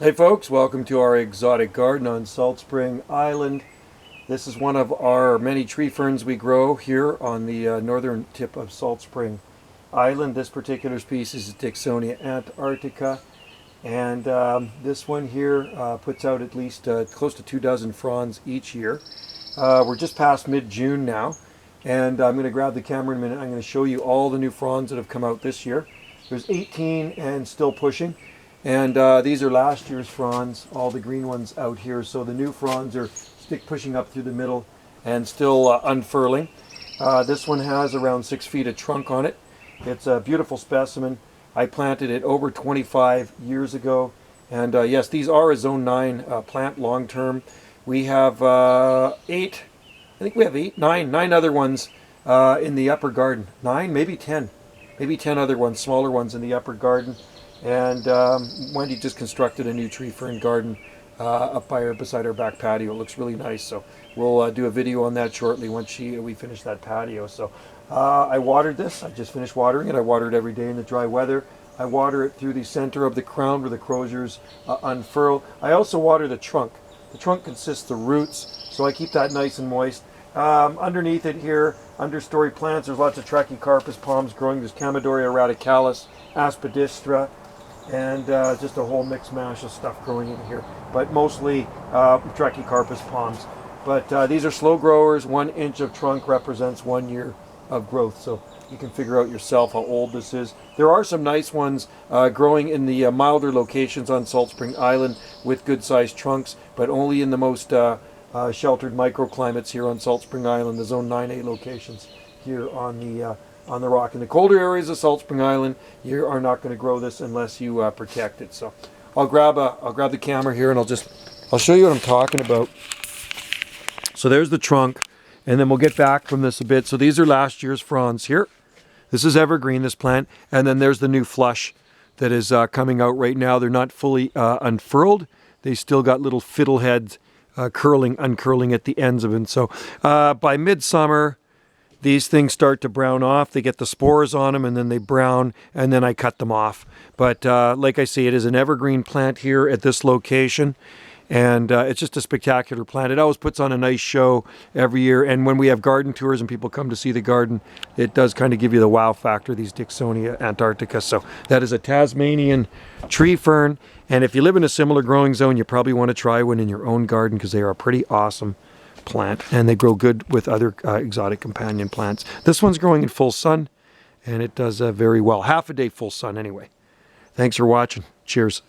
Hey folks, welcome to our exotic garden on Salt Spring Island. This is one of our many tree ferns we grow here on the northern tip of Salt Spring Island. This particular species is Dicksonia antarctica, and this one here puts out at least close to 24 fronds each year. We're just past mid-June now, and I'm going to grab the camera in a minute. I'm going to show you all the new fronds that have come out this year. There's 18 and still pushing. And these are last year's fronds, all the green ones out here. So the new fronds are stick pushing up through the middle and still unfurling. This one has around 6 feet of trunk on it. It's a beautiful specimen. I planted it over 25 years ago. And yes, these are a Zone 9 plant long term. We have nine other ones in the upper garden. 9, maybe 10 other ones, smaller ones in the upper garden. And Wendy just constructed a new tree fern garden up beside our back patio. It looks really nice, so we'll do a video on that shortly once we finish that patio. So I watered this. I just finished watering it. I water it every day in the dry weather. I water it through the center of the crown where the croziers unfurl. I also water the trunk. The trunk consists of roots, so I keep that nice and moist. Underneath it here, understory plants, there's lots of trachycarpus palms growing. There's Chamaedorea radicalis, aspidistra, and just a whole mixed mash of stuff growing in here, but mostly trachycarpus palms. But these are slow growers. 1 inch of trunk represents 1 year of growth, so you can figure out yourself how old this is. There are some nice ones growing in the milder locations on Salt Spring Island with good sized trunks, but only in the most sheltered microclimates here on Salt Spring Island, the Zone 9A locations here on the rock. In the colder areas of Salt Spring Island, you are not going to grow this unless you protect it. So I'll grab the camera here and I'll show you what I'm talking about. So there's the trunk, and then we'll get back from this a bit. So these are last year's fronds here. This is evergreen, this plant, and then there's the new flush that is coming out right now. They're not fully unfurled. They still got little fiddleheads uncurling at the ends of them. So by midsummer, these things start to brown off. They get the spores on them and then they brown, and then I cut them off. But like I say, it is an evergreen plant here at this location, and it's just a spectacular plant. It always puts on a nice show every year, and when we have garden tours and people come to see the garden, it does kind of give you the wow factor, these Dicksonia antarctica. So that is a Tasmanian tree fern, and if you live in a similar growing zone, you probably want to try one in your own garden because they are pretty awesome plant, and they grow good with other exotic companion plants. This one's growing in full sun, and it does very well. Half a day full sun anyway. Thanks for watching. Cheers.